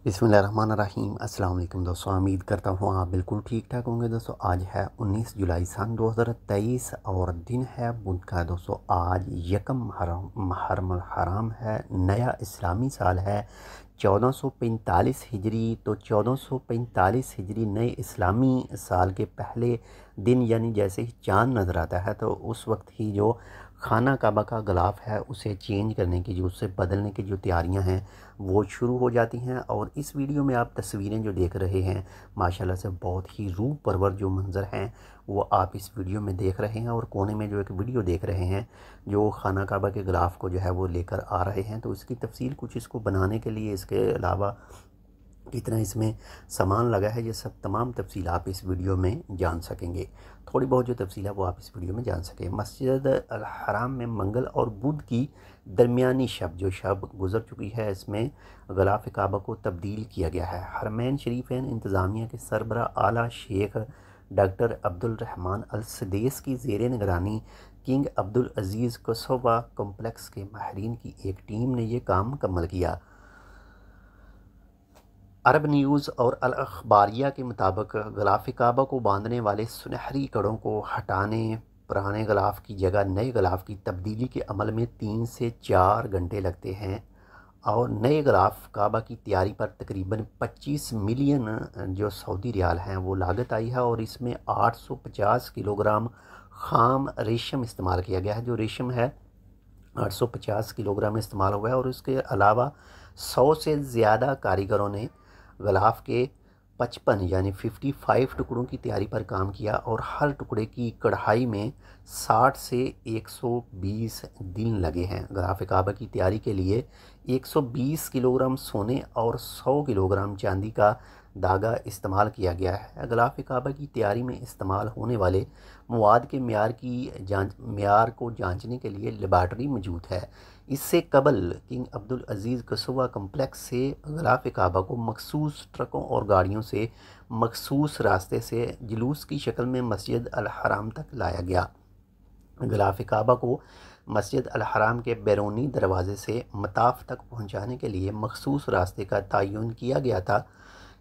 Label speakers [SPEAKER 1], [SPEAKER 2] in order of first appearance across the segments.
[SPEAKER 1] बिस्मिल्लाहिर्रहमानिर्रहीम। अस्सलाम वालेकुम दोस्तों, उम्मीद करता हूँ आप बिल्कुल ठीक ठाक होंगे। दोस्तों आज है 19 जुलाई सन 2023 और दिन है बुध का। दोस्तों आज यकम मुहर्रम हराम है, नया इस्लामी साल है 1445 हिजरी। तो 1445 हिजरी नए इस्लामी साल के पहले दिन यानी जैसे ही चाँद नज़र आता है तो उस वक्त ही जो खाना काबा का गिलाफ है उसे चेंज करने की, जो उससे बदलने की जो तैयारियां हैं वो शुरू हो जाती हैं। और इस वीडियो में आप तस्वीरें जो देख रहे हैं माशाल्लाह से बहुत ही रूह परवर जो मंज़र हैं वो आप इस वीडियो में देख रहे हैं। और कोने में जो एक वीडियो देख रहे हैं जो खाना काबा के गिलाफ को जो है वो लेकर आ रहे हैं। तो इसकी तफसील कुछ, इसको बनाने के लिए इसके अलावा कितना इसमें सामान लगा है, ये सब तमाम तफसील आप इस वीडियो में जान सकेंगे। थोड़ी बहुत जो तफसील है वो आप इस वीडियो में जान सकें। मस्जिद अल हराम में मंगल और बुध की दरमियानी शब, जो शब गुजर चुकी है, इसमें ग़िलाफ़ काबा को तब्दील किया गया है। हरमैन शरीफैन इंतज़ामिया के सरबरा आला शेख डॉक्टर अब्दुल रहमान अल सदेस की ज़ेर निगरानी किंग अब्दुल अज़ीज़ कसोवा कम्प्लेक्स के माहिरीन की एक टीम ने यह काम मुकम्मल किया। अरब न्यूज़ और अल अखबारिया के मुताबिक ग़िलाफ़ काबा को बांधने वाले सुनहरी कड़ों को हटाने, पुराने ग़िलाफ़ की जगह नए ग़िलाफ़ की तब्दीली के अमल में 3 से 4 घंटे लगते हैं। और नए ग़िलाफ़ काबा की तैयारी पर तकरीबन 25 मिलियन जो सऊदी रियाल हैं वो लागत आई है। और इसमें 850 किलोग्राम ख़ाम रेशम इस्तेमाल किया गया है। जो रेशम है 850 किलोग्राम इस्तेमाल हुआ है। और उसके अलावा 100 से ज़्यादा कारीगरों ने ग़िलाफ़ के 55 यानी 55 टुकड़ों की तैयारी पर काम किया। और हर टुकड़े की कढ़ाई में 60 से 120 दिन लगे हैं। ग़िलाफ़ काबा की तैयारी के लिए 120 किलोग्राम सोने और 100 किलोग्राम चांदी का धागा इस्तेमाल किया गया है। ग़िलाफ़ काबा की तैयारी में इस्तेमाल होने वाले मवाद के म्यार को जांचने के लिए लेबार्ट्री मौजूद है। इससे कबल किंग अब्दुल अज़ीज़ कसोवा कम्प्लेक्स से ग़िलाफ़ काबा को मखसूस ट्रकों और गाड़ियों से मखसूस रास्ते से जुलूस की शक्ल में मस्जिद अल हराम तक लाया गया। ग़िलाफ़ काबा को मस्जिद अल हराम के बैरूनी दरवाज़े से मताफ़ तक पहुँचाने के लिए मखसूस रास्ते का तयन किया गया था।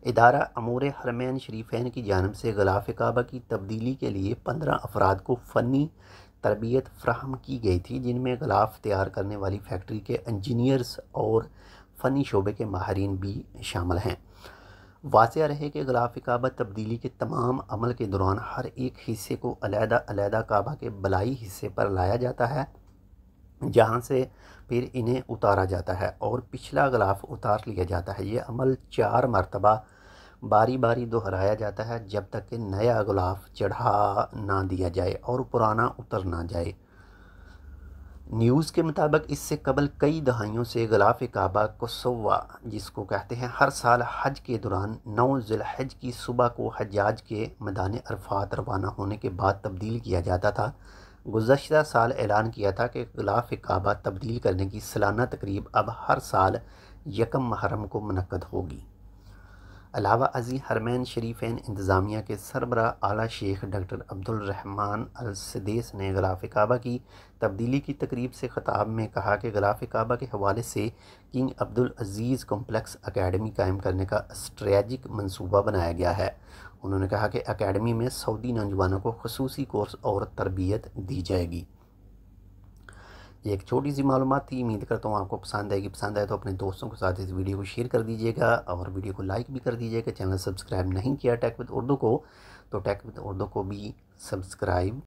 [SPEAKER 1] इदारा अमूर हरमैन शरीफैन की जानिब से ग़िलाफ़ काबा की तब्दीली के लिए 15 अफराद को फ़नी तरबियत फ्राहम की गई थी, जिनमें ग़िलाफ़ तैयार करने वाली फैक्ट्री के इंजीनियर्स और फ़नी शोबे के माहिरीन भी शामिल हैं। वाज़ेह रहे कि ग़िलाफ़ काबा तब्दीली के तमाम अमल के दौरान हर एक हिस्से को अलहदा काबा के बलाई हिस्से पर लाया जाता है, जहाँ से फिर इन्हें उतारा जाता है और पिछला ग़िलाफ़ उतार लिया जाता है। ये अमल 4 मरतबा बारी बारी दोहराया जाता है जब तक कि नया ग़िलाफ़ चढ़ा ना दिया जाए और पुराना उतर ना जाए। न्यूज़ के मुताबिक इससे कबल कई दहाइयों से ग़िलाफ़ काबा कसोवा, जिसको कहते हैं, हर साल हज के दौरान 9 ज़िलहज की सुबह को हज्जाज के मैदान अरफात रवाना होने के बाद तब्दील किया जाता था। गुज़श्ता साल ऐलान किया था कि ग़िलाफ़ काबा तब्दील करने की सालाना तकरीब अब हर साल यकम मुहर्रम को मुनक्कद होगी। अलावा अज़ी हरमैन शरीफैन इंतज़ामिया के सरबरा आला शेख डॉक्टर अब्दुल रहमान अल सदेस ने ग़िलाफ़ काबा की तब्दीली की तकरीब से ख़िताब में कहा कि ग़िलाफ़ काबा के हवाले से किंग अब्दुल अज़ीज़ कम्प्लेक्स अकेडमी कायम करने का स्ट्रेटजिक मंसूबा बनाया गया है। उन्होंने कहा कि अकेडमी में सऊदी नौजवानों को ख़ुसूसी कोर्स और तरबियत दी जाएगी। ये एक छोटी सी मालूमात थी, उम्मीद करता हूँ आपको पसंद आएगी। पसंद आए तो अपने दोस्तों के साथ इस वीडियो को शेयर कर दीजिएगा और वीडियो को लाइक भी कर दीजिएगा। चैनल सब्सक्राइब नहीं किया टेक विद उर्दू को, तो टेक विद उर्दू को भी सब्सक्राइब